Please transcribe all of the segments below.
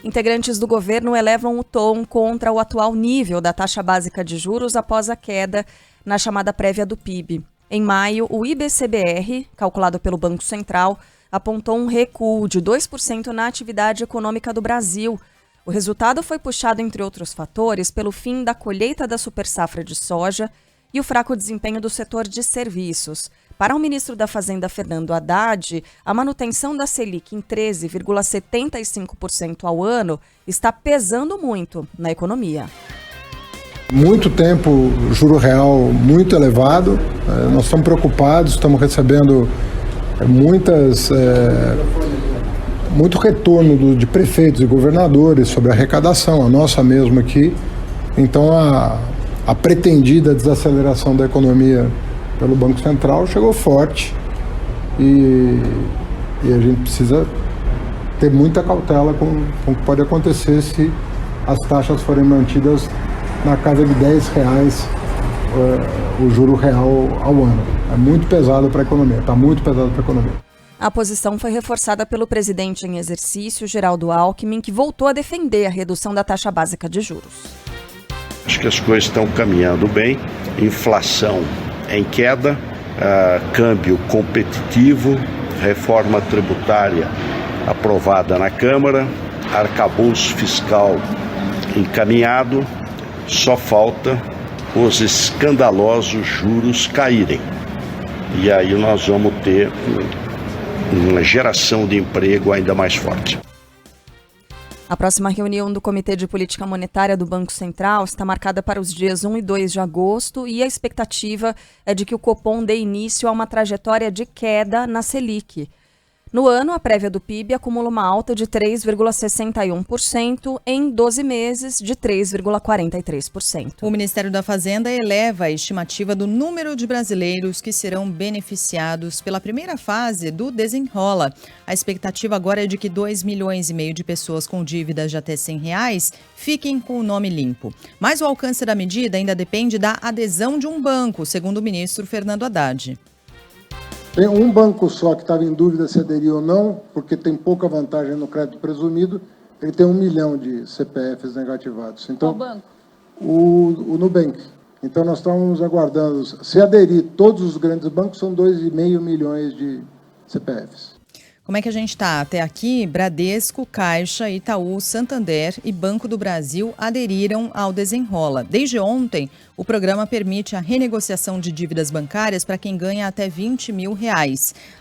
Integrantes do governo elevam o tom contra o atual nível da taxa básica de juros após a queda na chamada prévia do PIB. Em maio, o IBCBR, calculado pelo Banco Central, apontou um recuo de 2% na atividade econômica do Brasil. O resultado foi puxado, entre outros fatores, pelo fim da colheita da supersafra de soja e o fraco desempenho do setor de serviços. Para o ministro da Fazenda, Fernando Haddad, a manutenção da Selic em 13,75% ao ano está pesando muito na economia. Muito tempo, juro real muito elevado, nós estamos preocupados, estamos recebendo muito retorno de prefeitos e governadores sobre a arrecadação, a nossa mesmo aqui. Então a pretendida desaceleração da economia pelo Banco Central chegou forte e a gente precisa ter muita cautela com o que pode acontecer se as taxas forem mantidas na casa de R$10 o juro real ao ano. É muito pesado para a economia, está muito pesado para a economia. A posição foi reforçada pelo presidente em exercício, Geraldo Alckmin, que voltou a defender a redução da taxa básica de juros. Acho que as coisas estão caminhando bem, inflação em queda, câmbio competitivo, reforma tributária aprovada na Câmara, arcabouço fiscal encaminhado, só falta os escandalosos juros caírem. E aí nós vamos ter uma geração de emprego ainda mais forte. A próxima reunião do Comitê de Política Monetária do Banco Central está marcada para os dias 1 e 2 de agosto e a expectativa é de que o Copom dê início a uma trajetória de queda na Selic. No ano, a prévia do PIB acumula uma alta de 3,61%, em 12 meses de 3,43%. O Ministério da Fazenda eleva a estimativa do número de brasileiros que serão beneficiados pela primeira fase do Desenrola. A expectativa agora é de que 2,5 milhões de pessoas com dívidas de até R$100 fiquem com o nome limpo. Mas o alcance da medida ainda depende da adesão de um banco, segundo o ministro Fernando Haddad. Tem um banco só que estava em dúvida se aderir ou não, porque tem pouca vantagem no crédito presumido, ele tem 1 milhão de CPFs negativados. Então, qual banco? O Nubank. Então nós estamos aguardando, se aderir todos os grandes bancos, são 2,5 milhões de CPFs. Como é que a gente está? Até aqui, Bradesco, Caixa, Itaú, Santander e Banco do Brasil aderiram ao Desenrola. Desde ontem, o programa permite a renegociação de dívidas bancárias para quem ganha até R$20 mil.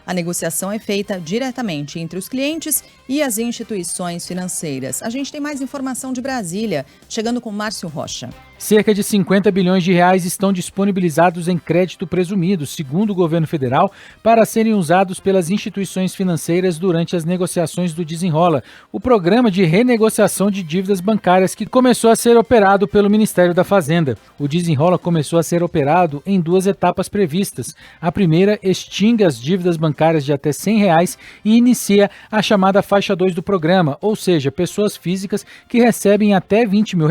A negociação é feita diretamente entre os clientes e as instituições financeiras. A gente tem mais informação de Brasília, chegando com Márcio Rocha. Cerca de 50 bilhões de reais estão disponibilizados em crédito presumido, segundo o governo federal, para serem usados pelas instituições financeiras durante as negociações do Desenrola, o programa de renegociação de dívidas bancárias que começou a ser operado pelo Ministério da Fazenda. O Desenrola começou a ser operado em 2 etapas previstas. A primeira extingue as dívidas bancárias de até R$100 e inicia a chamada faixa 2 do programa, ou seja, pessoas físicas que recebem até R$20 mil,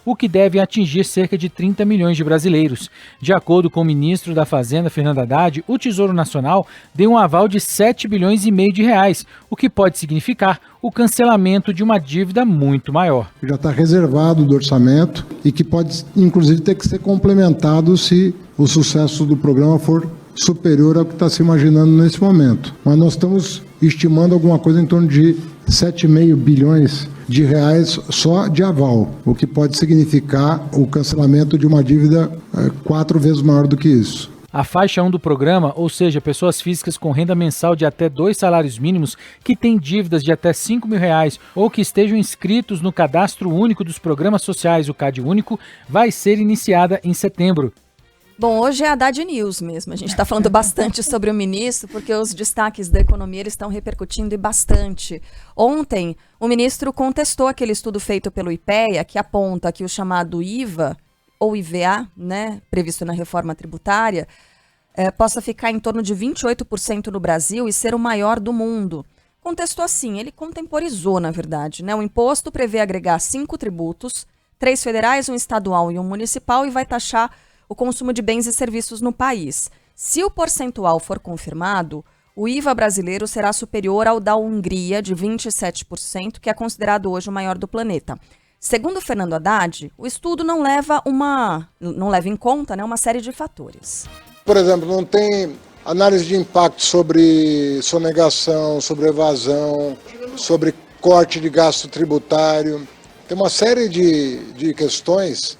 o que deve atingir cerca de 30 milhões de brasileiros. De acordo com o ministro da Fazenda, Fernando Haddad, o Tesouro Nacional deu um aval de 7 bilhões e meio de reais, o que pode significar o cancelamento de uma dívida muito maior. Já está reservado do orçamento e que pode, inclusive, ter que ser complementado se o sucesso do programa for superior ao que está se imaginando nesse momento. Mas nós estamos estimando alguma coisa em torno de 7,5 bilhões de reais só de aval, o que pode significar o cancelamento de uma dívida 4 vezes maior do que isso. A faixa 1 do programa, ou seja, pessoas físicas com renda mensal de até 2 salários mínimos que têm dívidas de até R$5 mil ou que estejam inscritos no Cadastro Único dos Programas Sociais, o CadÚnico, vai ser iniciada em setembro. Bom, hoje é a Haddad News mesmo. A gente está falando bastante sobre o ministro, porque os destaques da economia eles estão repercutindo e bastante. Ontem, o ministro contestou aquele estudo feito pelo IPEA, que aponta que o chamado IVA, ou IVA, né, previsto na reforma tributária, possa ficar em torno de 28% no Brasil e ser o maior do mundo. Contestou assim, ele contemporizou, na verdade, né? O imposto prevê agregar 5 tributos, 3 federais, um estadual e um municipal, e vai taxar o consumo de bens e serviços no país. Se o percentual for confirmado, o IVA brasileiro será superior ao da Hungria, de 27%, que é considerado hoje o maior do planeta. Segundo Fernando Haddad, o estudo não leva em conta, né, uma série de fatores. Por exemplo, não tem análise de impacto sobre sonegação, sobre evasão, sobre corte de gasto tributário. Tem uma série de questões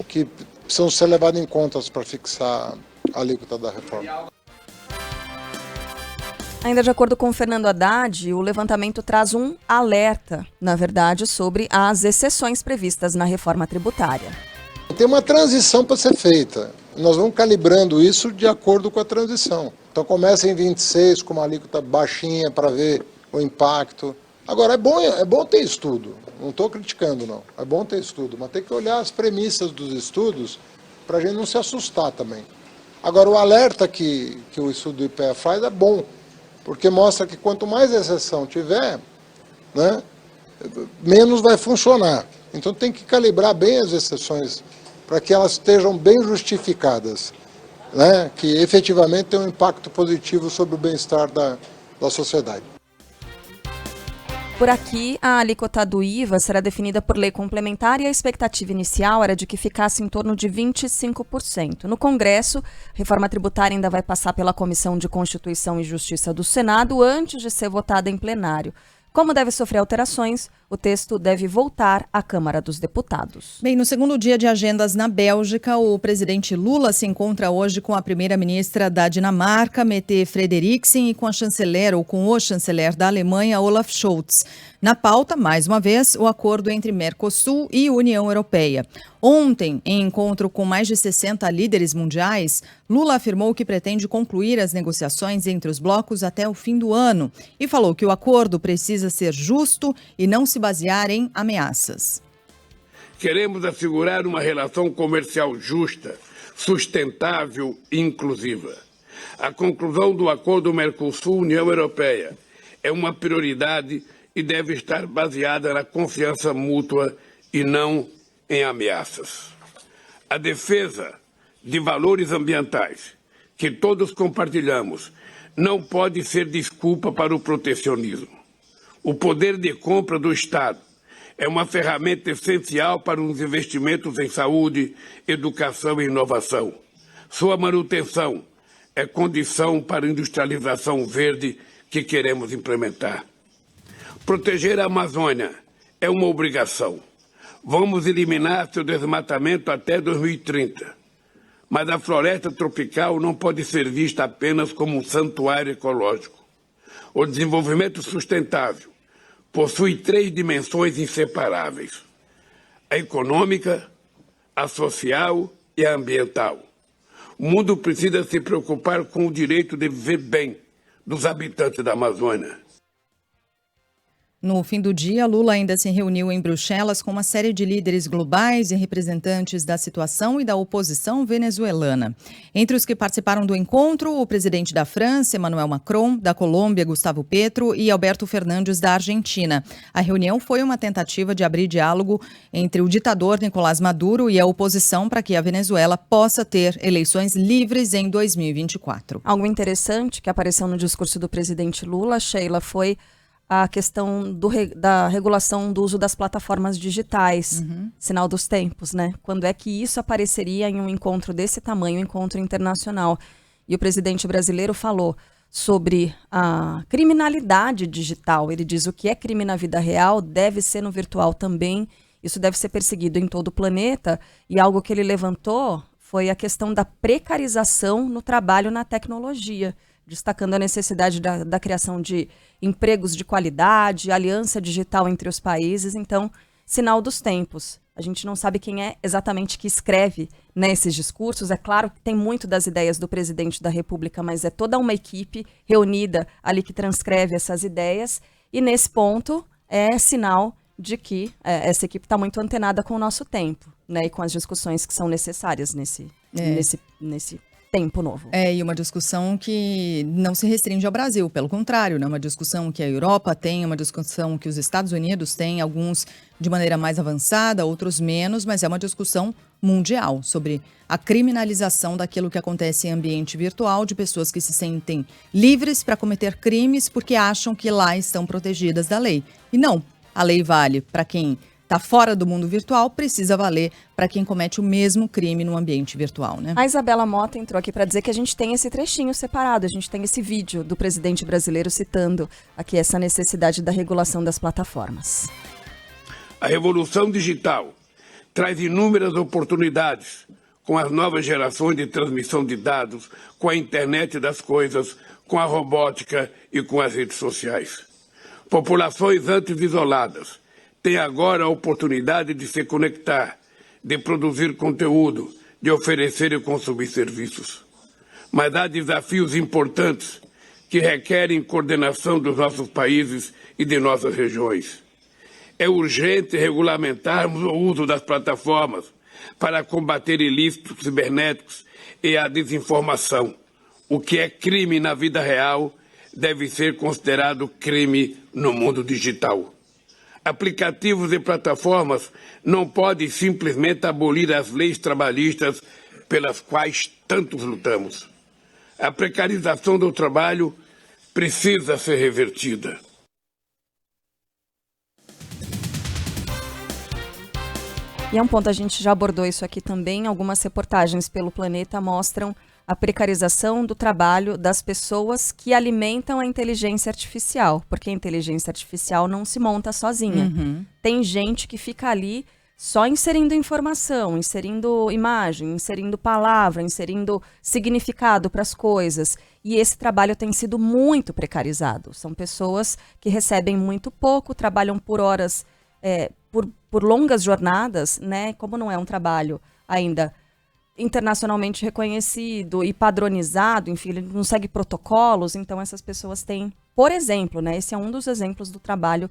que precisam ser levadas em conta para fixar a alíquota da reforma. Ainda de acordo com o Fernando Haddad, o levantamento traz um alerta, na verdade, sobre as exceções previstas na reforma tributária. Tem uma transição para ser feita. Nós vamos calibrando isso de acordo com a transição. Então começa em 26 com uma alíquota baixinha para ver o impacto. Agora, é bom ter estudo. Não estou criticando, não. É bom ter estudo, mas tem que olhar as premissas dos estudos para a gente não se assustar também. Agora, o alerta que o estudo do IPEA faz é bom, porque mostra que quanto mais exceção tiver, né, menos vai funcionar. Então tem que calibrar bem as exceções para que elas estejam bem justificadas, né, que efetivamente tenham um impacto positivo sobre o bem-estar da sociedade. Por aqui, a alíquota do IVA será definida por lei complementar e a expectativa inicial era de que ficasse em torno de 25%. No Congresso, a reforma tributária ainda vai passar pela Comissão de Constituição e Justiça do Senado antes de ser votada em plenário. Como deve sofrer alterações, o texto deve voltar à Câmara dos Deputados. Bem, no segundo dia de agendas na Bélgica, o presidente Lula se encontra hoje com a primeira-ministra da Dinamarca, Mette Frederiksen, e com a chanceler ou com o chanceler da Alemanha, Olaf Scholz. Na pauta, mais uma vez, o acordo entre Mercosul e União Europeia. Ontem, em encontro com mais de 60 líderes mundiais, Lula afirmou que pretende concluir as negociações entre os blocos até o fim do ano e falou que o acordo precisa ser justo e não se basear em ameaças. Queremos assegurar uma relação comercial justa, sustentável e inclusiva. A conclusão do acordo Mercosul-União Europeia é uma prioridade e deve estar baseada na confiança mútua e não em ameaças. A defesa de valores ambientais, que todos compartilhamos, não pode ser desculpa para o protecionismo. O poder de compra do Estado é uma ferramenta essencial para os investimentos em saúde, educação e inovação. Sua manutenção é condição para a industrialização verde que queremos implementar. Proteger a Amazônia é uma obrigação. Vamos eliminar seu desmatamento até 2030. Mas a floresta tropical não pode ser vista apenas como um santuário ecológico. O desenvolvimento sustentável possui 3 dimensões inseparáveis: a econômica, a social e a ambiental. O mundo precisa se preocupar com o direito de viver bem dos habitantes da Amazônia. No fim do dia, Lula ainda se reuniu em Bruxelas com uma série de líderes globais e representantes da situação e da oposição venezuelana. Entre os que participaram do encontro, o presidente da França, Emmanuel Macron, da Colômbia, Gustavo Petro, e Alberto Fernandes, da Argentina. A reunião foi uma tentativa de abrir diálogo entre o ditador Nicolás Maduro e a oposição para que a Venezuela possa ter eleições livres em 2024. Algo interessante que apareceu no discurso do presidente Lula, Sheila, foi a questão da regulação do uso das plataformas digitais, sinal dos tempos, né? Quando é que isso apareceria em um encontro desse tamanho, um encontro internacional? E o presidente brasileiro falou sobre a criminalidade digital. Ele diz o que é crime na vida real deve ser no virtual também. Isso deve ser perseguido em todo o planeta. E algo que ele levantou foi a questão da precarização no trabalho na tecnologia, destacando a necessidade da criação de empregos de qualidade, aliança digital entre os países. Então, sinal dos tempos. A gente não sabe quem é exatamente que escreve, né, esses discursos. É claro que tem muito das ideias do presidente da República, mas é toda uma equipe reunida ali que transcreve essas ideias. E nesse ponto é sinal de que essa equipe está muito antenada com o nosso tempo, né, e com as discussões que são necessárias nesse tempo novo. E uma discussão que não se restringe ao Brasil, pelo contrário, né? Uma discussão que a Europa tem, uma discussão que os Estados Unidos têm, alguns de maneira mais avançada, outros menos, mas é uma discussão mundial sobre a criminalização daquilo que acontece em ambiente virtual, de pessoas que se sentem livres para cometer crimes porque acham que lá estão protegidas da lei. E não, a lei vale para quem está fora do mundo virtual, precisa valer para quem comete o mesmo crime no ambiente virtual, né? A Isabela Mota entrou aqui para dizer que a gente tem esse trechinho separado, a gente tem esse vídeo do presidente brasileiro citando aqui essa necessidade da regulação das plataformas. A revolução digital traz inúmeras oportunidades com as novas gerações de transmissão de dados, com a internet das coisas, com a robótica e com as redes sociais. Populações antes isoladas têm agora a oportunidade de se conectar, de produzir conteúdo, de oferecer e consumir serviços. Mas há desafios importantes que requerem coordenação dos nossos países e de nossas regiões. É urgente regulamentarmos o uso das plataformas para combater ilícitos cibernéticos e a desinformação. O que é crime na vida real deve ser considerado crime no mundo digital. Aplicativos e plataformas não podem simplesmente abolir as leis trabalhistas pelas quais tantos lutamos. A precarização do trabalho precisa ser revertida. E é um ponto, a gente já abordou isso aqui também, algumas reportagens pelo Planeta mostram a precarização do trabalho das pessoas que alimentam a inteligência artificial, porque a inteligência artificial não se monta sozinha. Uhum. Tem gente que fica ali só inserindo informação, inserindo imagem, inserindo palavra, inserindo significado para as coisas. E esse trabalho tem sido muito precarizado. São pessoas que recebem muito pouco, trabalham por horas, por longas jornadas, né? Como não é um trabalho ainda internacionalmente reconhecido e padronizado, enfim, ele não segue protocolos, então essas pessoas têm, por exemplo, né, esse é um dos exemplos do trabalho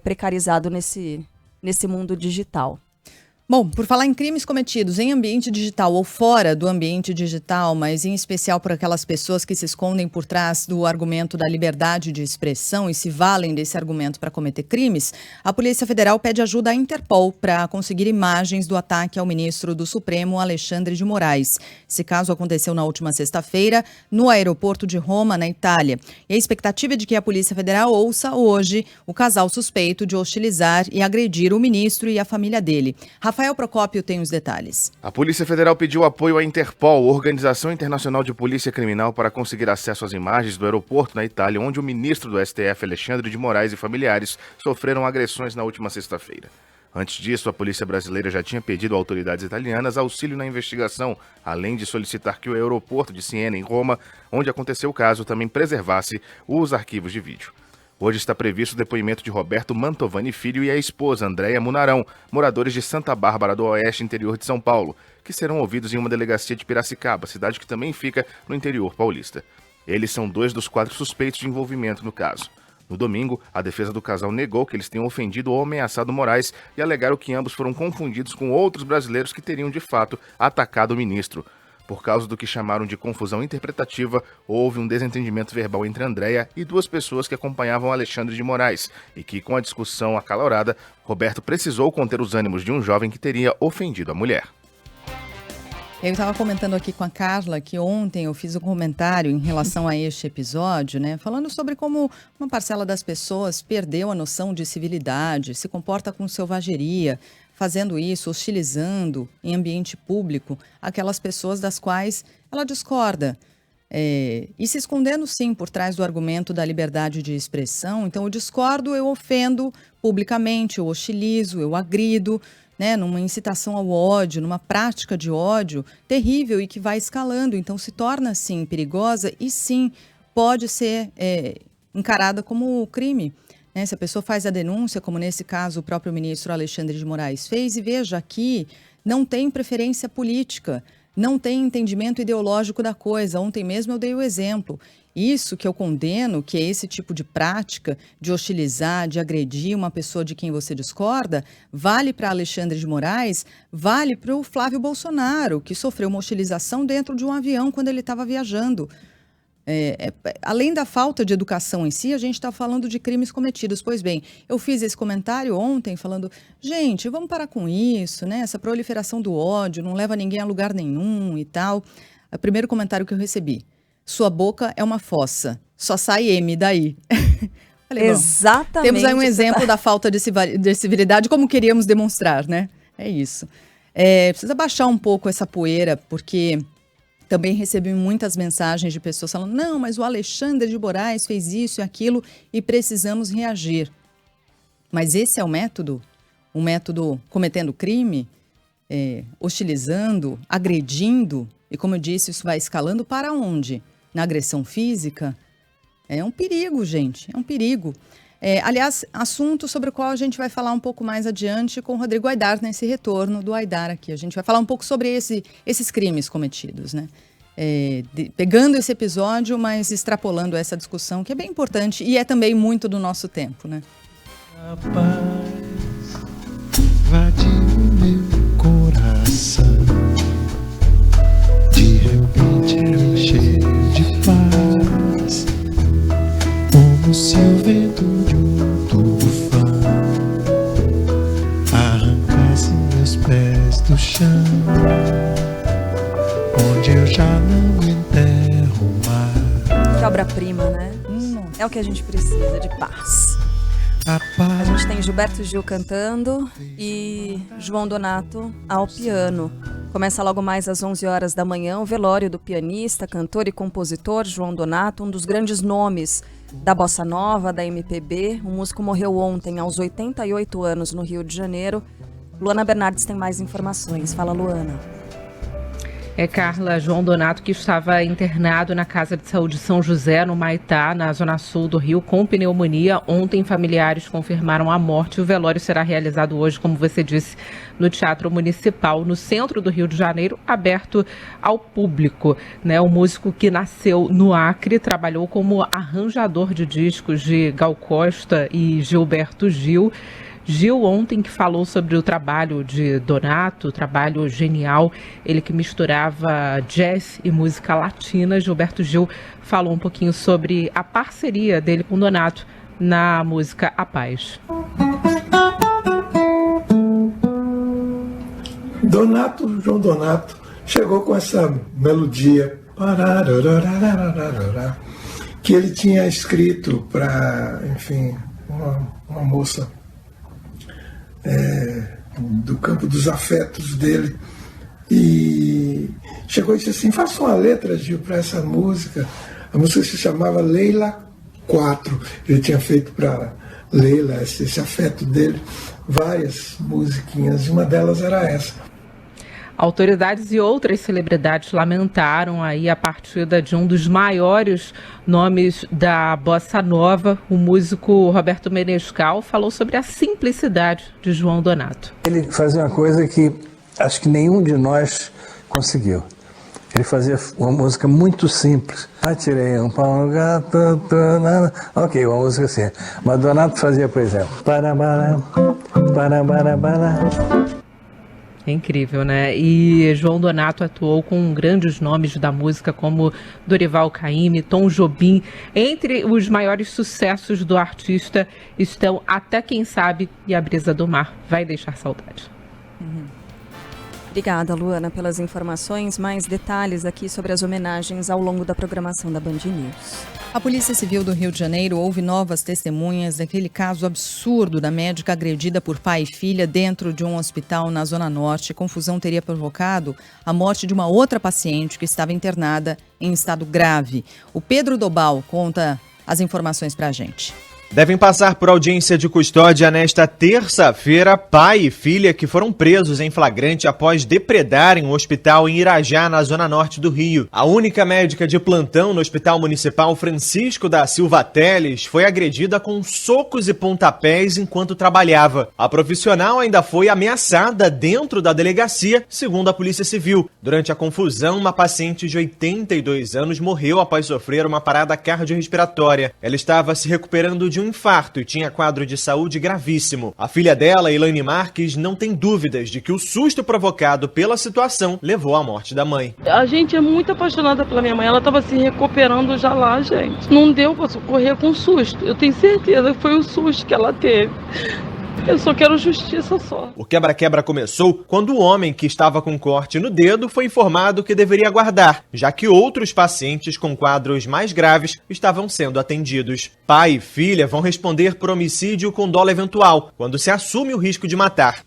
precarizado nesse mundo digital. Bom, por falar em crimes cometidos em ambiente digital ou fora do ambiente digital, mas em especial por aquelas pessoas que se escondem por trás do argumento da liberdade de expressão e se valem desse argumento para cometer crimes, a Polícia Federal pede ajuda à Interpol para conseguir imagens do ataque ao ministro do Supremo, Alexandre de Moraes. Esse caso aconteceu na última sexta-feira no aeroporto de Roma, na Itália. E a expectativa é de que a Polícia Federal ouça hoje o casal suspeito de hostilizar e agredir o ministro e a família dele. Rafael Procópio tem os detalhes. A Polícia Federal pediu apoio à Interpol, Organização Internacional de Polícia Criminal, para conseguir acesso às imagens do aeroporto na Itália, onde o ministro do STF, Alexandre de Moraes, e familiares sofreram agressões na última sexta-feira. Antes disso, a polícia brasileira já tinha pedido a autoridades italianas auxílio na investigação, além de solicitar que o aeroporto de Siena, em Roma, onde aconteceu o caso, também preservasse os arquivos de vídeo. Hoje está previsto o depoimento de Roberto Mantovani Filho e a esposa, Andréia Munarão, moradores de Santa Bárbara do Oeste, interior de São Paulo, que serão ouvidos em uma delegacia de Piracicaba, cidade que também fica no interior paulista. Eles são 2 dos 4 suspeitos de envolvimento no caso. No domingo, a defesa do casal negou que eles tenham ofendido ou ameaçado Moraes e alegaram que ambos foram confundidos com outros brasileiros que teriam, de fato, atacado o ministro. Por causa do que chamaram de confusão interpretativa, houve um desentendimento verbal entre Andréia e 2 pessoas que acompanhavam Alexandre de Moraes, e que, com a discussão acalorada, Roberto precisou conter os ânimos de um jovem que teria ofendido a mulher. Eu estava comentando aqui com a Carla que ontem eu fiz um comentário em relação a este episódio, né? Falando sobre como uma parcela das pessoas perdeu a noção de civilidade, se comporta com selvageria, fazendo isso, hostilizando em ambiente público aquelas pessoas das quais ela discorda. E se escondendo, sim, por trás do argumento da liberdade de expressão. Então, eu discordo, eu ofendo publicamente, eu hostilizo, eu agrido, né, numa incitação ao ódio, numa prática de ódio terrível e que vai escalando. Então, se torna, sim, perigosa e, sim, pode ser encarada como crime. Né? Se a pessoa faz a denúncia, como nesse caso o próprio ministro Alexandre de Moraes fez, e veja, aqui não tem preferência política, não tem entendimento ideológico da coisa. Ontem mesmo eu dei o exemplo. Isso que eu condeno, que é esse tipo de prática de hostilizar, de agredir uma pessoa de quem você discorda, vale para Alexandre de Moraes, vale para o Flávio Bolsonaro, que sofreu uma hostilização dentro de um avião quando ele estava viajando. Além da falta de educação em si, a gente está falando de crimes cometidos. Pois bem, eu fiz esse comentário ontem falando, gente, vamos parar com isso, né? Essa proliferação do ódio não leva ninguém a lugar nenhum e tal. O primeiro comentário que eu recebi: sua boca é uma fossa, só sai M daí. Falei, exatamente. Temos aí um exemplo da falta de civilidade, como queríamos demonstrar, né? É isso. Precisa baixar um pouco essa poeira, porque também recebi muitas mensagens de pessoas falando, não, mas o Alexandre de Moraes fez isso e aquilo e precisamos reagir. Mas esse é o método? Um método cometendo crime, hostilizando, agredindo? E como eu disse, isso vai escalando para onde? Na agressão física? É um perigo, gente, é um perigo. Aliás, assunto sobre o qual a gente vai falar um pouco mais adiante com o Rodrigo Aidar, nesse retorno do Aidar aqui. A gente vai falar um pouco sobre esses crimes cometidos, né? Pegando esse episódio, mas extrapolando essa discussão, que é bem importante e é também muito do nosso tempo, né? A paz invadiu meu coração. De repente era cheio de paz, como se o vento de um tufão arrancasse meus pés do chão, onde eu já não enterro mais. Que obra-prima, né? É o que a gente precisa, de paz. A gente tem Gilberto Gil cantando e João Donato ao piano. Começa logo mais às 11 horas da manhã o velório do pianista, cantor e compositor João Donato, um dos grandes nomes da bossa nova, da MPB. O músico morreu ontem aos 88 anos no Rio de Janeiro. Luana Bernardes tem mais informações. Fala, Luana. Carla, João Donato, que estava internado na Casa de Saúde São José, no Maitá, na zona sul do Rio, com pneumonia. Ontem, familiares confirmaram a morte. O velório será realizado hoje, como você disse, no Teatro Municipal, no centro do Rio de Janeiro, aberto ao público. O músico que nasceu no Acre, trabalhou como arranjador de discos de Gal Costa e Gilberto Gil. Gil ontem que falou sobre o trabalho de Donato, trabalho genial, ele que misturava jazz e música latina. Gilberto Gil falou um pouquinho sobre a parceria dele com Donato na música A Paz. João Donato, chegou com essa melodia que ele tinha escrito para, enfim, uma moça do campo dos afetos dele, e chegou e disse assim: faça uma letra, Gil, para essa música. A música se chamava Leila 4. Ele tinha feito para Leila, esse afeto dele, várias musiquinhas, e uma delas era essa. Autoridades e outras celebridades lamentaram aí a partida de um dos maiores nomes da bossa nova. O músico Roberto Menescal falou sobre a simplicidade de João Donato. Ele fazia uma coisa que acho que nenhum de nós conseguiu. Ele fazia uma música muito simples. Atirei um pau no gato, ok, uma música assim. Mas Donato fazia, por exemplo, É incrível, né? E João Donato atuou com grandes nomes da música como Dorival Caymmi, Tom Jobim. Entre os maiores sucessos do artista estão Até Quem Sabe e A Brisa do Mar. Vai deixar saudade. Obrigada, Luana, pelas informações. Mais detalhes aqui sobre as homenagens ao longo da programação da Band News. A Polícia Civil do Rio de Janeiro ouve novas testemunhas daquele caso absurdo da médica agredida por pai e filha dentro de um hospital na Zona Norte. A confusão teria provocado a morte de uma outra paciente que estava internada em estado grave. O Pedro Dobal conta as informações pra gente. Devem passar por audiência de custódia nesta terça-feira pai e filha que foram presos em flagrante após depredarem um hospital em Irajá, na zona norte do Rio. A única médica de plantão no Hospital Municipal Francisco da Silva Teles foi agredida com socos e pontapés enquanto trabalhava. A profissional ainda foi ameaçada dentro da delegacia, segundo a Polícia Civil. Durante a confusão, uma paciente de 82 anos morreu após sofrer uma parada cardiorrespiratória. Ela estava se recuperando de um infarto e tinha quadro de saúde gravíssimo. A filha dela, Elaine Marques, não tem dúvidas de que o susto provocado pela situação levou à morte da mãe. A gente é muito apaixonada pela minha mãe, ela estava se recuperando já lá, gente. Não deu para socorrer com susto. Eu tenho certeza que foi o susto que ela teve. Eu só quero justiça só. O quebra-quebra começou quando o homem que estava com corte no dedo foi informado que deveria aguardar, já que outros pacientes com quadros mais graves estavam sendo atendidos. Pai e filha vão responder por homicídio com dolo eventual, quando se assume o risco de matar.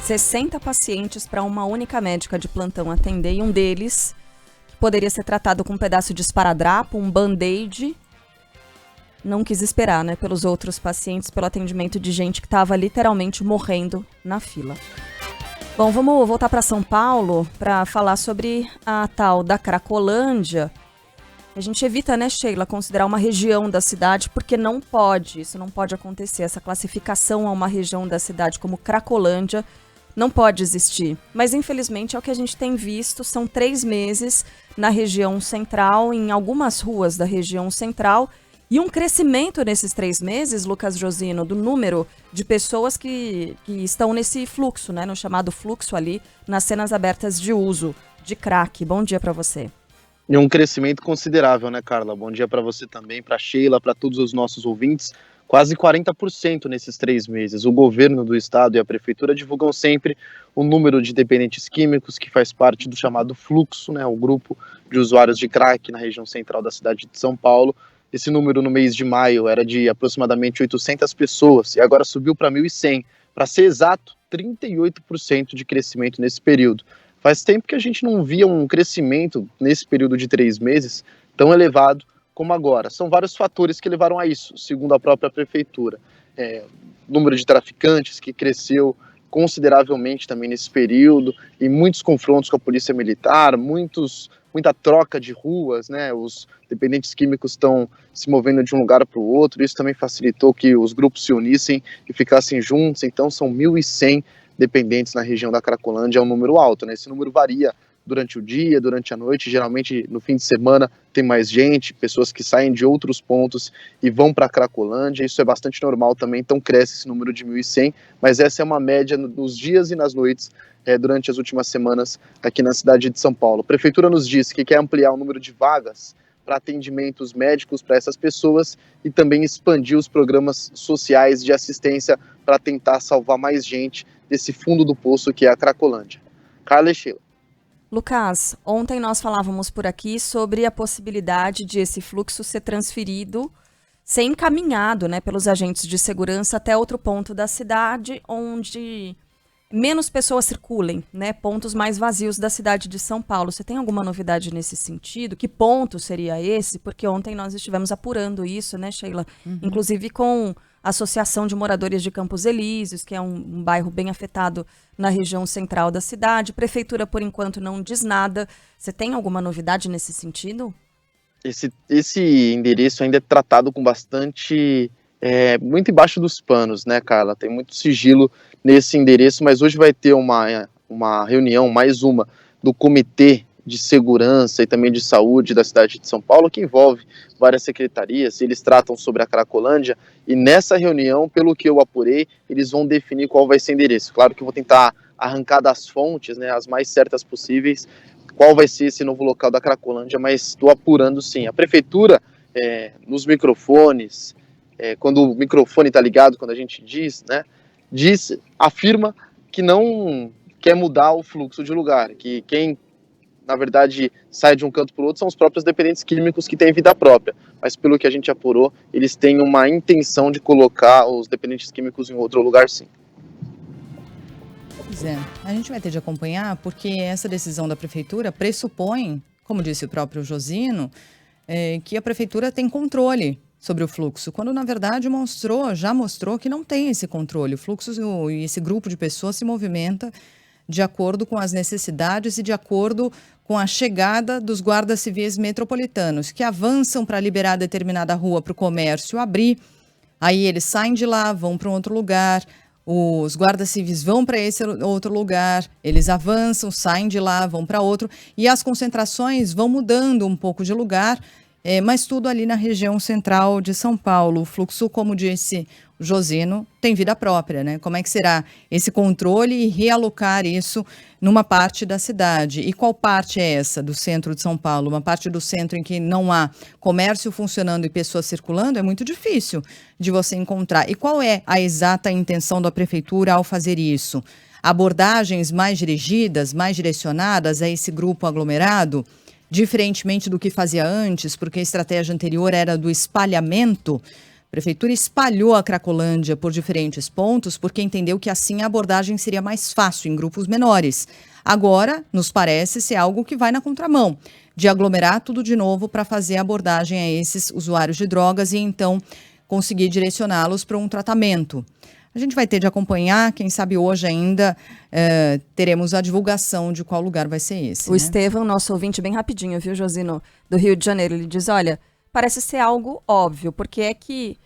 60 pacientes para uma única médica de plantão atender, e um deles poderia ser tratado com um pedaço de esparadrapo, um band-aid. Não quis esperar, né, pelos outros pacientes, pelo atendimento de gente que estava literalmente morrendo na fila. Bom, vamos voltar para São Paulo para falar sobre a tal da Cracolândia. A gente evita, né, Sheila, considerar uma região da cidade, porque não pode, isso não pode acontecer. Essa classificação a uma região da cidade como Cracolândia não pode existir. Mas, infelizmente, é o que a gente tem visto. São 3 meses na região central, em algumas ruas da região central, e um crescimento nesses 3 meses, Lucas Josino, do número de pessoas que estão nesse fluxo, né, no chamado fluxo ali, nas cenas abertas de uso de crack. Bom dia para você. E um crescimento considerável, né, Carla? Bom dia para você também, para Sheila, para todos os nossos ouvintes. Quase 40% nesses 3 meses. O governo do estado e a prefeitura divulgam sempre o número de dependentes químicos que faz parte do chamado fluxo, né, o grupo de usuários de crack na região central da cidade de São Paulo. Esse número no mês de maio era de aproximadamente 800 pessoas e agora subiu para 1.100. Para ser exato, 38% de crescimento nesse período. Faz tempo que a gente não via um crescimento nesse período de 3 meses tão elevado como agora. São vários fatores que levaram a isso, segundo a própria prefeitura. Número de traficantes que cresceu consideravelmente também nesse período, e muitos confrontos com a polícia militar, muita troca de ruas, né? Os dependentes químicos estão se movendo de um lugar para o outro, isso também facilitou que os grupos se unissem e ficassem juntos. Então são 1.100 dependentes na região da Cracolândia, é um número alto, né? Esse número varia durante o dia, durante a noite, geralmente no fim de semana tem mais gente, pessoas que saem de outros pontos e vão para a Cracolândia, isso é bastante normal também, então cresce esse número de 1.100, mas essa é uma média nos dias e nas noites durante as últimas semanas aqui na cidade de São Paulo. A prefeitura nos disse que quer ampliar o número de vagas para atendimentos médicos para essas pessoas e também expandir os programas sociais de assistência para tentar salvar mais gente desse fundo do poço que é a Cracolândia. Carla e Sheila. Lucas, ontem nós falávamos por aqui sobre a possibilidade de esse fluxo ser transferido, ser encaminhado, né, pelos agentes de segurança até outro ponto da cidade onde menos pessoas circulem, né, pontos mais vazios da cidade de São Paulo. Você tem alguma novidade nesse sentido? Que ponto seria esse? Porque ontem nós estivemos apurando isso, né, Sheila? Inclusive com a Associação de Moradores de Campos Elíseos, que é um bairro bem afetado na região central da cidade. Prefeitura, por enquanto, não diz nada. Você tem alguma novidade nesse sentido? Esse endereço ainda é tratado com bastante... muito embaixo dos panos, né, Carla? Tem muito sigilo nesse endereço, mas hoje vai ter uma reunião, mais uma, do Comitê de Segurança e também de Saúde da cidade de São Paulo, que envolve várias secretarias. Eles tratam sobre a Cracolândia e nessa reunião, pelo que eu apurei, eles vão definir qual vai ser o endereço. Claro que eu vou tentar arrancar das fontes, né, as mais certas possíveis, qual vai ser esse novo local da Cracolândia, mas estou apurando sim. A prefeitura, nos microfones, quando o microfone está ligado, quando a gente diz, né, afirma que não quer mudar o fluxo de lugar, que quem, na verdade, sai de um canto para o outro são os próprios dependentes químicos que têm vida própria, mas pelo que a gente apurou, eles têm uma intenção de colocar os dependentes químicos em outro lugar, sim. Pois é, a gente vai ter de acompanhar, porque essa decisão da prefeitura pressupõe, como disse o próprio Josino, que a prefeitura tem controle sobre o fluxo, quando na verdade já mostrou que não tem esse controle. O fluxo e esse grupo de pessoas se movimenta de acordo com as necessidades e de acordo com a chegada dos guardas civis metropolitanos, que avançam para liberar determinada rua para o comércio abrir, aí eles saem de lá, vão para um outro lugar, os guardas civis vão para esse outro lugar, eles avançam, saem de lá, vão para outro, e as concentrações vão mudando um pouco de lugar, mas tudo ali na região central de São Paulo. O fluxo, como disse o Josino, tem vida própria, né? Como é que será esse controle e realocar isso numa parte da cidade? E qual parte é essa do centro de São Paulo? Uma parte do centro em que não há comércio funcionando e pessoas circulando? É muito difícil de você encontrar. E qual é a exata intenção da prefeitura ao fazer isso? Abordagens mais dirigidas, mais direcionadas a esse grupo aglomerado? Diferentemente do que fazia antes, porque a estratégia anterior era do espalhamento, a prefeitura espalhou a Cracolândia por diferentes pontos, porque entendeu que assim a abordagem seria mais fácil em grupos menores. Agora, nos parece ser algo que vai na contramão, de aglomerar tudo de novo para fazer a abordagem a esses usuários de drogas e então conseguir direcioná-los para um tratamento. A gente vai ter de acompanhar, quem sabe hoje ainda teremos a divulgação de qual lugar vai ser esse. O Estevão, nosso ouvinte, bem rapidinho, viu, Josino, do Rio de Janeiro, ele diz, olha, parece ser algo óbvio, porque é que,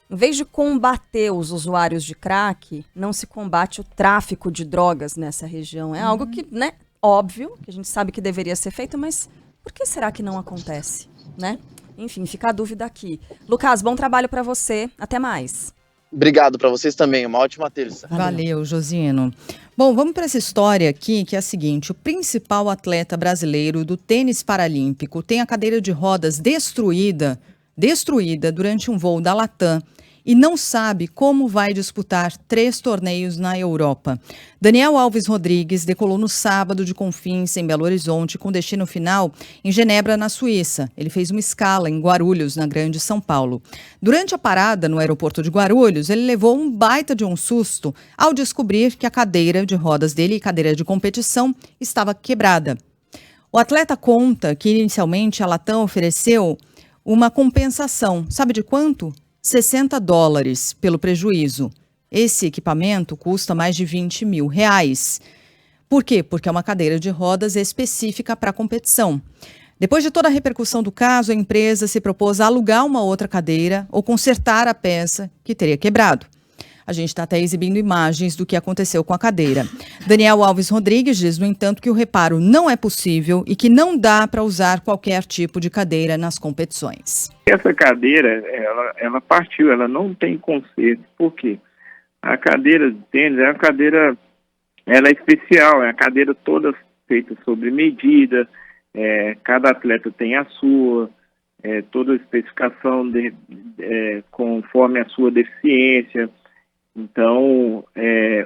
em vez de combater os usuários de crack, não se combate o tráfico de drogas nessa região. É algo que, né, óbvio, que a gente sabe que deveria ser feito, mas por que será que não acontece, né? Enfim, fica a dúvida aqui. Lucas, bom trabalho para você, até mais. Obrigado para vocês também, uma ótima terça. Valeu, Josino. Bom, vamos para essa história aqui, que é a seguinte: o principal atleta brasileiro do tênis paralímpico tem a cadeira de rodas destruída durante um voo da Latam e não sabe como vai disputar 3 torneios na Europa. Daniel Alves Rodrigues decolou no sábado de Confins, em Belo Horizonte, com destino final em Genebra, na Suíça. Ele fez uma escala em Guarulhos, na Grande São Paulo. Durante a parada no aeroporto de Guarulhos, ele levou um baita de um susto ao descobrir que a cadeira de rodas dele, cadeira de competição, estava quebrada. O atleta conta que inicialmente a Latam ofereceu uma compensação. Sabe de quanto? $60 pelo prejuízo. Esse equipamento custa mais de R$20 mil. Por quê? Porque é uma cadeira de rodas específica para competição. Depois de toda a repercussão do caso, a empresa se propôs a alugar uma outra cadeira ou consertar a peça que teria quebrado. A gente está até exibindo imagens do que aconteceu com a cadeira. Daniel Alves Rodrigues diz, no entanto, que o reparo não é possível e que não dá para usar qualquer tipo de cadeira nas competições. Essa cadeira, ela partiu, ela não tem conserto. Por quê? A cadeira de tênis é uma cadeira, ela é especial, é a cadeira toda feita sob medida, cada atleta tem a sua, toda a especificação conforme a sua deficiência. Então,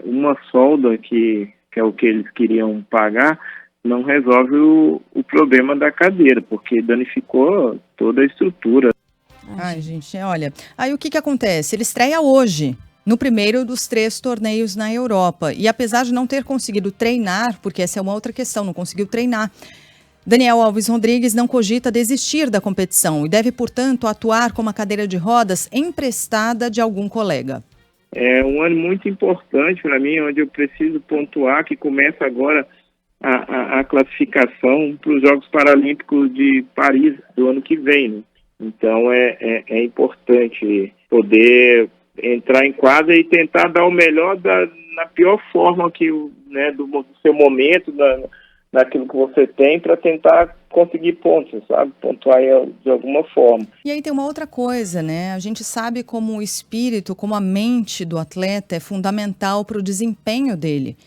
uma solda, que é o que eles queriam pagar, não resolve o problema da cadeira, porque danificou toda a estrutura. Ai, gente, olha, aí o que acontece? Ele estreia hoje, no primeiro dos 3 torneios na Europa, e apesar de não ter conseguido treinar, porque essa é uma outra questão, não conseguiu treinar, Daniel Alves Rodrigues não cogita desistir da competição e deve, portanto, atuar com uma cadeira de rodas emprestada de algum colega. É um ano muito importante para mim, onde eu preciso pontuar que começa agora a classificação para os Jogos Paralímpicos de Paris do ano que vem, né? Então é importante poder entrar em quadra e tentar dar o melhor na pior forma do seu momento, daquilo que você tem, para tentar conseguir pontos, sabe? Pontuar de alguma forma. E aí tem uma outra coisa, né? A gente sabe como o espírito, como a mente do atleta é fundamental para o desempenho dele.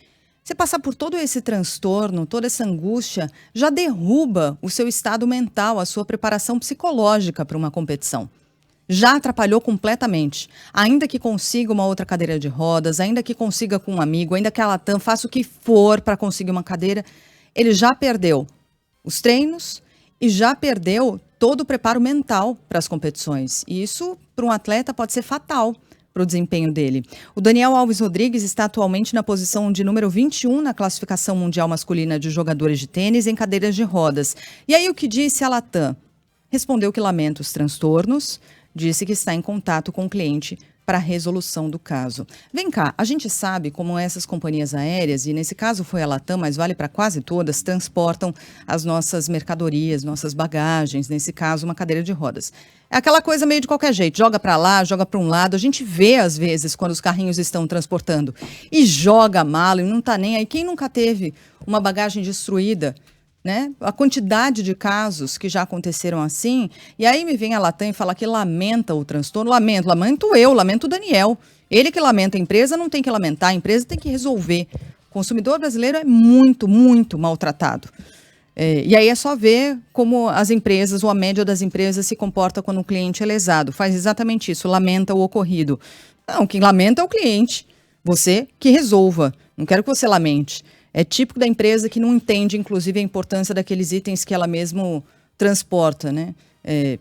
Você passar por todo esse transtorno, toda essa angústia, já derruba o seu estado mental, a sua preparação psicológica para uma competição. Já atrapalhou completamente. Ainda que consiga uma outra cadeira de rodas, ainda que consiga com um amigo, ainda que a Latam faça o que for para conseguir uma cadeira, ele já perdeu os treinos e já perdeu todo o preparo mental para as competições. E isso, para um atleta, pode ser fatal para o desempenho dele. O Daniel Alves Rodrigues está atualmente na posição de número 21 na classificação mundial masculina de jogadores de tênis em cadeiras de rodas. E aí o que disse a Latam? Respondeu que lamenta os transtornos, disse que está em contato com o cliente para a resolução do caso. Vem cá, a gente sabe como essas companhias aéreas, e nesse caso foi a Latam, mas vale para quase todas, transportam as nossas mercadorias, nossas bagagens, nesse caso uma cadeira de rodas. É aquela coisa meio de qualquer jeito, joga para lá, joga para um lado. A gente vê às vezes quando os carrinhos estão transportando e joga a mala e não está nem aí. Quem nunca teve uma bagagem destruída? Né? A quantidade de casos que já aconteceram assim, e aí me vem a Latam e fala que lamenta o transtorno. Lamento eu, lamento o Daniel. Ele que lamenta a empresa, não tem que lamentar, a empresa tem que resolver. O consumidor brasileiro é muito, muito maltratado. E aí é só ver como as empresas, ou a média das empresas se comporta quando o cliente é lesado. Faz exatamente isso, lamenta o ocorrido. Não, quem lamenta é o cliente. Você que resolva. Não quero que você lamente. É típico da empresa que não entende, inclusive, a importância daqueles itens que ela mesmo transporta, né?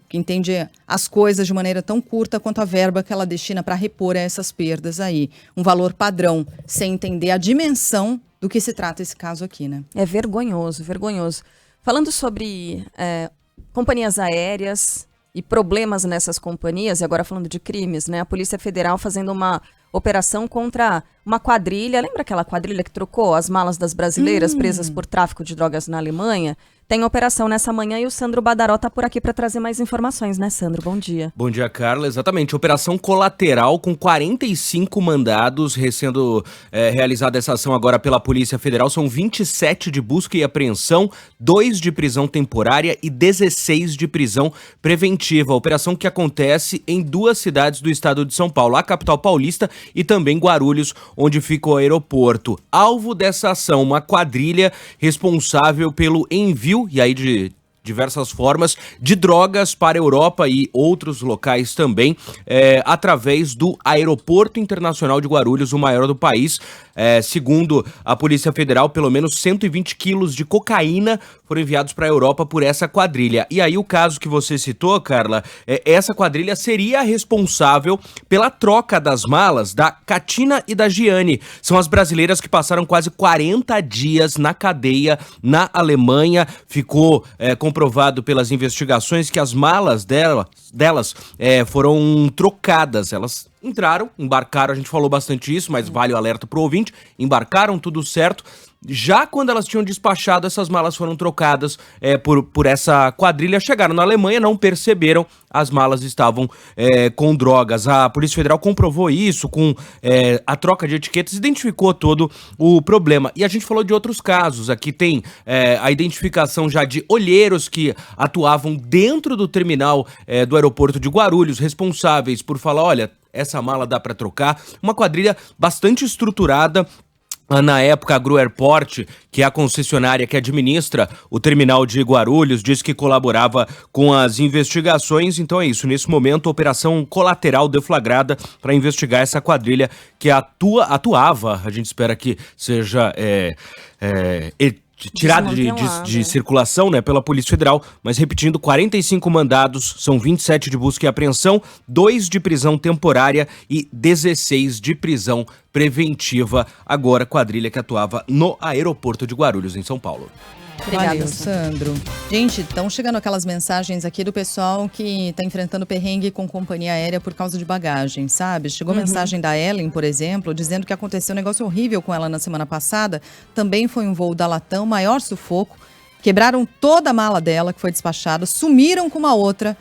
Que entende as coisas de maneira tão curta quanto a verba que ela destina para repor essas perdas aí. Um valor padrão, sem entender a dimensão do que se trata esse caso aqui, né? É vergonhoso, vergonhoso. Falando sobre companhias aéreas e problemas nessas companhias, e agora falando de crimes, né? A Polícia Federal fazendo uma operação contra uma quadrilha. Lembra aquela quadrilha que trocou as malas das brasileiras presas por tráfico de drogas na Alemanha? Tem operação nessa manhã e o Sandro Badaró está por aqui para trazer mais informações, né, Sandro? Bom dia. Bom dia, Carla. Exatamente. Operação colateral com 45 mandados, sendo realizada essa ação agora pela Polícia Federal. São 27 de busca e apreensão, 2 de prisão temporária e 16 de prisão preventiva. Operação que acontece em 2 cidades do estado de São Paulo, a capital paulista e também Guarulhos, onde fica o aeroporto. Alvo dessa ação, uma quadrilha responsável pelo envio, e aí de diversas formas, de drogas para a Europa e outros locais também, através do Aeroporto Internacional de Guarulhos, o maior do país. Segundo a Polícia Federal, pelo menos 120 quilos de cocaína foram enviados para a Europa por essa quadrilha. E aí o caso que você citou, Carla, essa quadrilha seria a responsável pela troca das malas da Katina e da Giane. São as brasileiras que passaram quase 40 dias na cadeia na Alemanha. Ficou comprovado pelas investigações que as malas delas foram trocadas. Elas entraram, embarcaram, a gente falou bastante isso, mas vale o alerta pro ouvinte, embarcaram, tudo certo. Já quando elas tinham despachado, essas malas foram trocadas por essa quadrilha, chegaram na Alemanha, não perceberam, as malas estavam com drogas. A Polícia Federal comprovou isso com a troca de etiquetas, identificou todo o problema. E a gente falou de outros casos, aqui tem a identificação já de olheiros que atuavam dentro do terminal do aeroporto de Guarulhos, responsáveis por falar, olha, essa mala dá para trocar. Uma quadrilha bastante estruturada. Na época, a Gru Airport, que é a concessionária que administra o terminal de Guarulhos, disse que colaborava com as investigações. Então é isso, nesse momento, operação colateral deflagrada para investigar essa quadrilha que atuava, a gente espera que seja tirado de circulação, né, pela Polícia Federal, mas repetindo, 45 mandados, são 27 de busca e apreensão, 2 de prisão temporária e 16 de prisão preventiva, agora quadrilha que atuava no aeroporto de Guarulhos, em São Paulo. Obrigada, valeu, Sandro. Gente, estão chegando aquelas mensagens aqui do pessoal que está enfrentando perrengue com companhia aérea por causa de bagagem, sabe? Chegou mensagem da Ellen, por exemplo, dizendo que aconteceu um negócio horrível com ela na semana passada. Também foi um voo da Latam, maior sufoco. Quebraram toda a mala dela, que foi despachada, sumiram com uma outra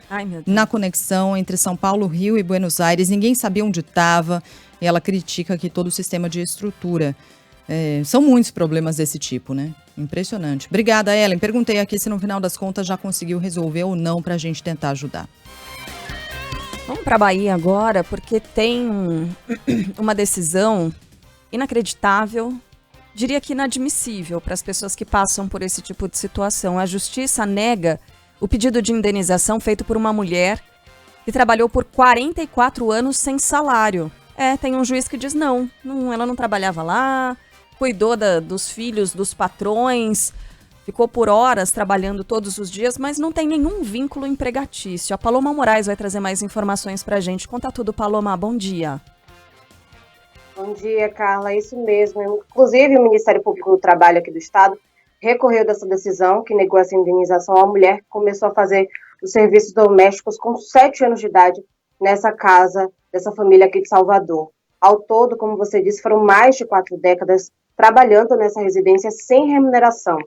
na conexão entre São Paulo, Rio e Buenos Aires. Ninguém sabia onde estava. E ela critica aqui todo o sistema de estrutura. São muitos problemas desse tipo, né? Impressionante. Obrigada, Ellen. Perguntei aqui se no final das contas já conseguiu resolver ou não para a gente tentar ajudar. Vamos para a Bahia agora, porque tem uma decisão inacreditável, diria que inadmissível para as pessoas que passam por esse tipo de situação. A Justiça nega o pedido de indenização feito por uma mulher que trabalhou por 44 anos sem salário. Tem um juiz que diz não, ela não trabalhava lá, cuidou dos filhos, dos patrões, ficou por horas trabalhando todos os dias, mas não tem nenhum vínculo empregatício. A Paloma Moraes vai trazer mais informações pra gente. Conta tudo, Paloma. Bom dia. Bom dia, Carla. É isso mesmo. Inclusive, o Ministério Público do Trabalho aqui do Estado recorreu dessa decisão, que negou essa indenização à mulher que começou a fazer os serviços domésticos com 7 anos de idade nessa casa dessa família aqui de Salvador. Ao todo, como você disse, foram mais de 4 décadas trabalhando nessa residência sem remuneração.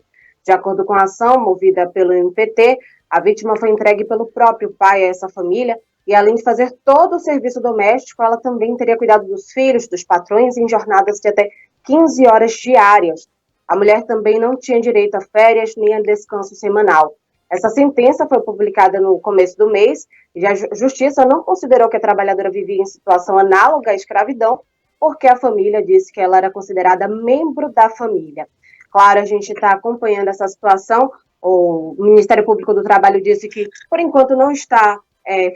De acordo com a ação movida pelo MPT, a vítima foi entregue pelo próprio pai a essa família e, além de fazer todo o serviço doméstico, ela também teria cuidado dos filhos, dos patrões, em jornadas de até 15 horas diárias. A mulher também não tinha direito a férias nem a descanso semanal. Essa sentença foi publicada no começo do mês e a Justiça não considerou que a trabalhadora vivia em situação análoga à escravidão, porque a família disse que ela era considerada membro da família. Claro, a gente está acompanhando essa situação. O Ministério Público do Trabalho disse que, por enquanto, não está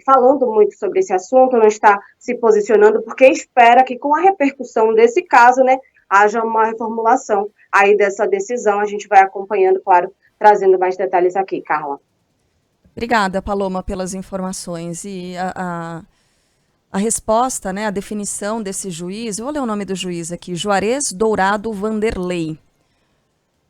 falando muito sobre esse assunto, não está se posicionando, porque espera que, com a repercussão desse caso, né, haja uma reformulação aí dessa decisão. A gente vai acompanhando, claro, trazendo mais detalhes aqui, Carla. Obrigada, Paloma, pelas informações. E a resposta, né, a definição desse juiz, eu vou ler o nome do juiz aqui, Juarez Dourado Vanderlei.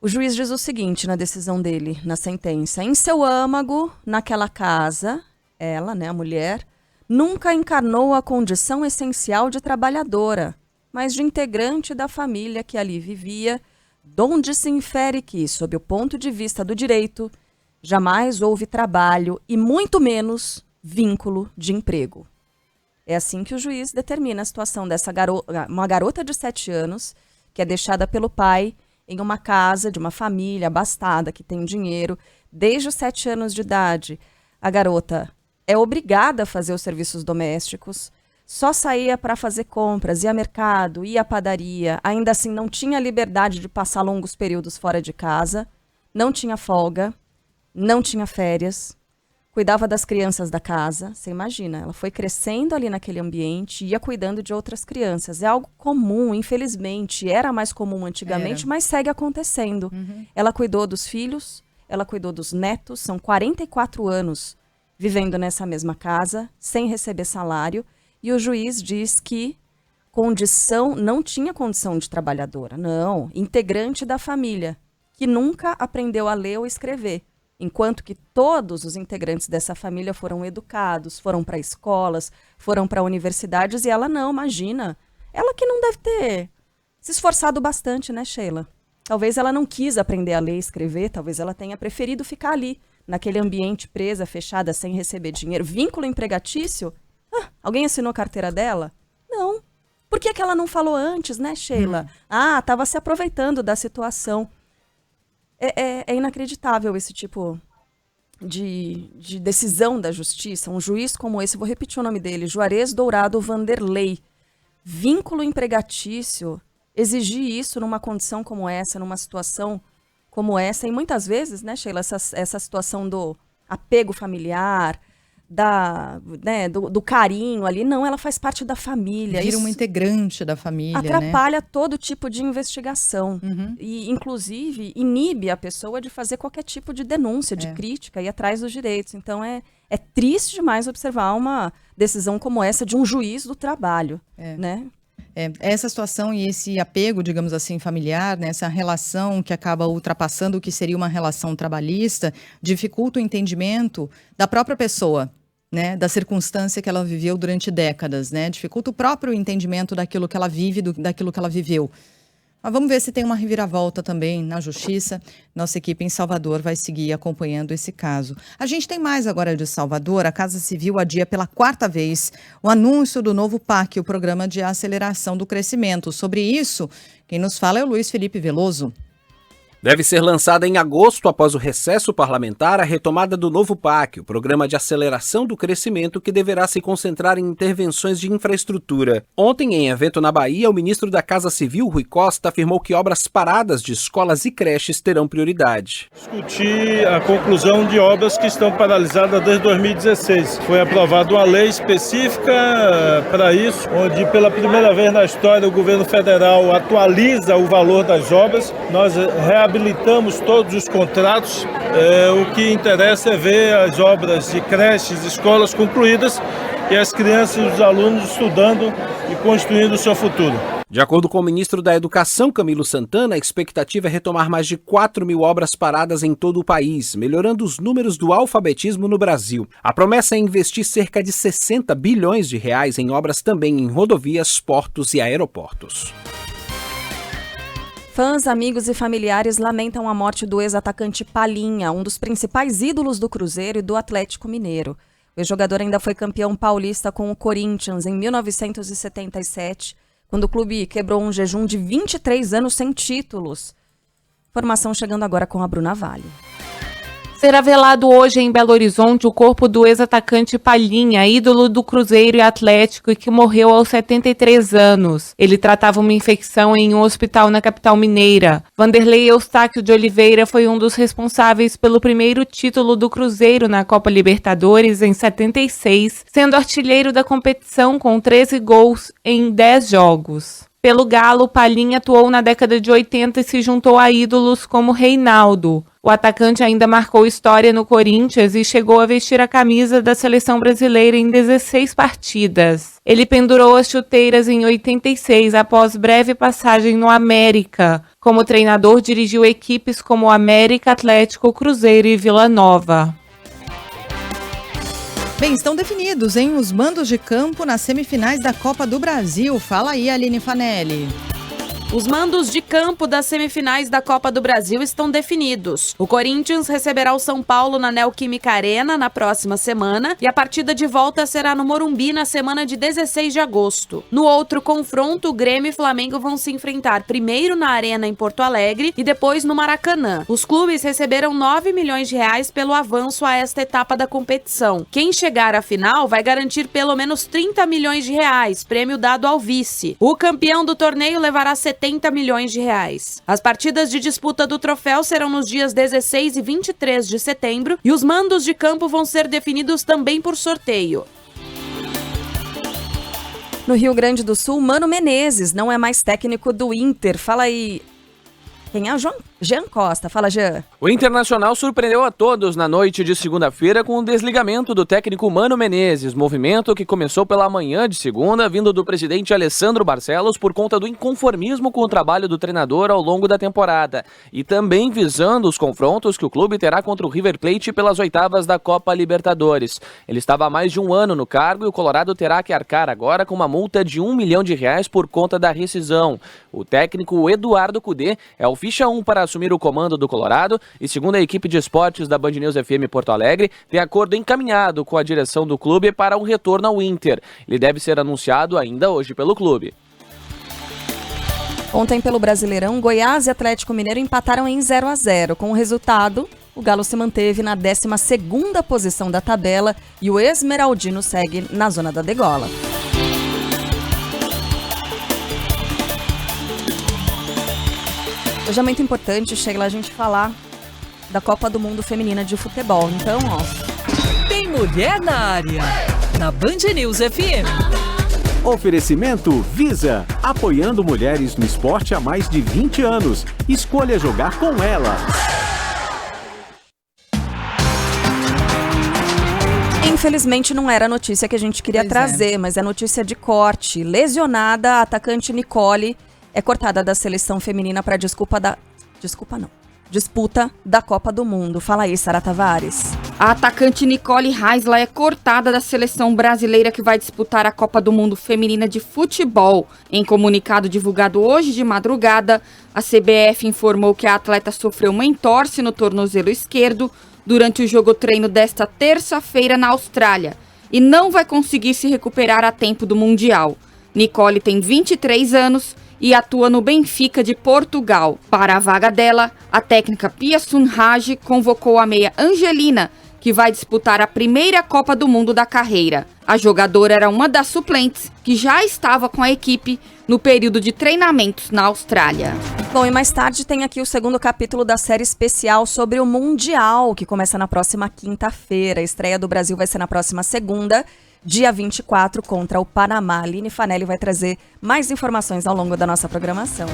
O juiz diz o seguinte na decisão dele, na sentença: em seu âmago, naquela casa, ela, né, a mulher, nunca encarnou a condição essencial de trabalhadora, mas de integrante da família que ali vivia, donde se infere que, sob o ponto de vista do direito, jamais houve trabalho e muito menos vínculo de emprego. É assim que o juiz determina a situação dessa uma garota de 7 anos, que é deixada pelo pai em uma casa de uma família abastada, que tem dinheiro. Desde os 7 anos de idade, a garota é obrigada a fazer os serviços domésticos, só saía para fazer compras, ia ao mercado, ia à padaria, ainda assim não tinha liberdade de passar longos períodos fora de casa, não tinha folga, não tinha férias, cuidava das crianças da casa. Você imagina, ela foi crescendo ali naquele ambiente, ia cuidando de outras crianças. É algo comum, infelizmente, era mais comum antigamente, mas segue acontecendo. Ela cuidou dos filhos, ela cuidou dos netos, são 44 anos vivendo nessa mesma casa, sem receber salário, e o juiz diz que não tinha condição de trabalhadora, não, integrante da família, que nunca aprendeu a ler ou escrever. Enquanto que todos os integrantes dessa família foram educados, foram para escolas, foram para universidades, e ela não, imagina. Ela que não deve ter se esforçado bastante, né, Sheila? Talvez ela não quis aprender a ler e escrever, talvez ela tenha preferido ficar ali, naquele ambiente presa, fechada, sem receber dinheiro. Vínculo empregatício? Alguém assinou a carteira dela? Não. Por que ela não falou antes, né, Sheila? Estava se aproveitando da situação. É inacreditável esse tipo de decisão da justiça. Um juiz como esse, vou repetir o nome dele, Juarez Dourado Vanderlei. Vínculo empregatício, exigir isso numa condição como essa, numa situação como essa, e muitas vezes, né, Sheila, essa situação do apego familiar, do carinho ali, não, ela faz parte da família. Vira uma integrante da família, atrapalha, né, todo tipo de investigação. E, inclusive, inibe a pessoa de fazer qualquer tipo de denúncia, de crítica, e ir atrás dos direitos. Então, é triste demais observar uma decisão como essa de um juiz do trabalho, né? Essa situação e esse apego, digamos assim, familiar, né, essa relação que acaba ultrapassando o que seria uma relação trabalhista, dificulta o entendimento da própria pessoa, né, da circunstância que ela viveu durante décadas, né, dificulta o próprio entendimento daquilo que ela vive, daquilo que ela viveu. Mas vamos ver se tem uma reviravolta também na Justiça. Nossa equipe em Salvador vai seguir acompanhando esse caso. A gente tem mais agora de Salvador. A Casa Civil adia pela 4ª vez o anúncio do novo PAC, o Programa de Aceleração do Crescimento. Sobre isso, quem nos fala é o Luiz Felipe Veloso. Deve ser lançada em agosto, após o recesso parlamentar, a retomada do novo PAC, o Programa de Aceleração do Crescimento, que deverá se concentrar em intervenções de infraestrutura. Ontem, em evento na Bahia, o ministro da Casa Civil, Rui Costa, afirmou que obras paradas de escolas e creches terão prioridade. Discutir a conclusão de obras que estão paralisadas desde 2016. Foi aprovada uma lei específica para isso, onde pela primeira vez na história o governo federal atualiza o valor das obras. Nós reabilitamos todos os contratos. O que interessa é ver as obras de creches, escolas concluídas e as crianças e os alunos estudando e construindo o seu futuro. De acordo com o ministro da Educação, Camilo Santana, a expectativa é retomar mais de 4 mil obras paradas em todo o país, melhorando os números do alfabetismo no Brasil. A promessa é investir cerca de 60 bilhões de reais em obras também em rodovias, portos e aeroportos. Fãs, amigos e familiares lamentam a morte do ex-atacante Palhinha, um dos principais ídolos do Cruzeiro e do Atlético Mineiro. O ex-jogador ainda foi campeão paulista com o Corinthians em 1977, quando o clube quebrou um jejum de 23 anos sem títulos. Informação chegando agora com a Bruna Vale. Será velado hoje em Belo Horizonte o corpo do ex-atacante Palhinha, ídolo do Cruzeiro e Atlético e que morreu aos 73 anos. Ele tratava uma infecção em um hospital na capital mineira. Vanderlei Eustáquio de Oliveira foi um dos responsáveis pelo primeiro título do Cruzeiro na Copa Libertadores em 76, sendo artilheiro da competição com 13 gols em 10 jogos. Pelo Galo, Palhinha atuou na década de 80 e se juntou a ídolos como Reinaldo. O atacante ainda marcou história no Corinthians e chegou a vestir a camisa da seleção brasileira em 16 partidas. Ele pendurou as chuteiras em 86 após breve passagem no América. Como treinador, dirigiu equipes como América, Atlético, Cruzeiro e Vila Nova. Bem, estão definidos, hein, os mandos de campo nas semifinais da Copa do Brasil. Fala aí, Aline Fanelli. Os mandos de campo das semifinais da Copa do Brasil estão definidos. O Corinthians receberá o São Paulo na Neoquímica Arena na próxima semana e a partida de volta será no Morumbi na semana de 16 de agosto. No outro confronto, o Grêmio e Flamengo vão se enfrentar primeiro na Arena em Porto Alegre e depois no Maracanã. Os clubes receberam 9 milhões de reais pelo avanço a esta etapa da competição. Quem chegar à final vai garantir pelo menos 30 milhões de reais, prêmio dado ao vice. O campeão do torneio levará 70 milhões de reais. As partidas de disputa do troféu serão nos dias 16 e 23 de setembro e os mandos de campo vão ser definidos também por sorteio. No Rio Grande do Sul, Mano Menezes não é mais técnico do Inter. Fala aí. Quem é o Jean Costa? Fala, Jean. O Internacional surpreendeu a todos na noite de segunda-feira com o desligamento do técnico Mano Menezes, movimento que começou pela manhã de segunda, vindo do presidente Alessandro Barcelos por conta do inconformismo com o trabalho do treinador ao longo da temporada e também visando os confrontos que o clube terá contra o River Plate pelas oitavas da Copa Libertadores. Ele estava há mais de um ano no cargo e o Colorado terá que arcar agora com uma multa de R$1 milhão por conta da rescisão. O técnico Eduardo Cudê é o ficha 1 para assumir o comando do Colorado e, segundo a equipe de esportes da Band News FM Porto Alegre, tem acordo encaminhado com a direção do clube para um retorno ao Inter. Ele deve ser anunciado ainda hoje pelo clube. Ontem, pelo Brasileirão, Goiás e Atlético Mineiro empataram em 0-0. Com o resultado, o Galo se manteve na 12ª posição da tabela e o Esmeraldino segue na zona da degola. Hoje é muito importante, Sheila, a gente falar da Copa do Mundo Feminina de Futebol. Então, ó. Tem mulher na área, na Band News FM. Oferecimento Visa, apoiando mulheres no esporte há mais de 20 anos. Escolha jogar com ela. Infelizmente não era a notícia que a gente queria trazer, mas é notícia de corte. Lesionada, a atacante Nicole é cortada da seleção feminina para disputa da Copa do Mundo. Fala aí, Sara Tavares. A atacante Nicole Heisler é cortada da seleção brasileira que vai disputar a Copa do Mundo Feminina de Futebol. Em comunicado divulgado hoje de madrugada, a CBF informou que a atleta sofreu uma entorse no tornozelo esquerdo durante o jogo-treino desta terça-feira na Austrália e não vai conseguir se recuperar a tempo do Mundial. Nicole tem 23 anos e atua no Benfica de Portugal. Para a vaga dela, a técnica Pia Sundhage convocou a meia Angelina, que vai disputar a primeira Copa do Mundo da carreira. A jogadora era uma das suplentes que já estava com a equipe no período de treinamentos na Austrália. Bom, e mais tarde tem aqui o segundo capítulo da série especial sobre o Mundial, que começa na próxima quinta-feira. A estreia do Brasil vai ser na próxima segunda, dia 24, contra o Panamá. Aline Fanelli vai trazer mais informações ao longo da nossa programação.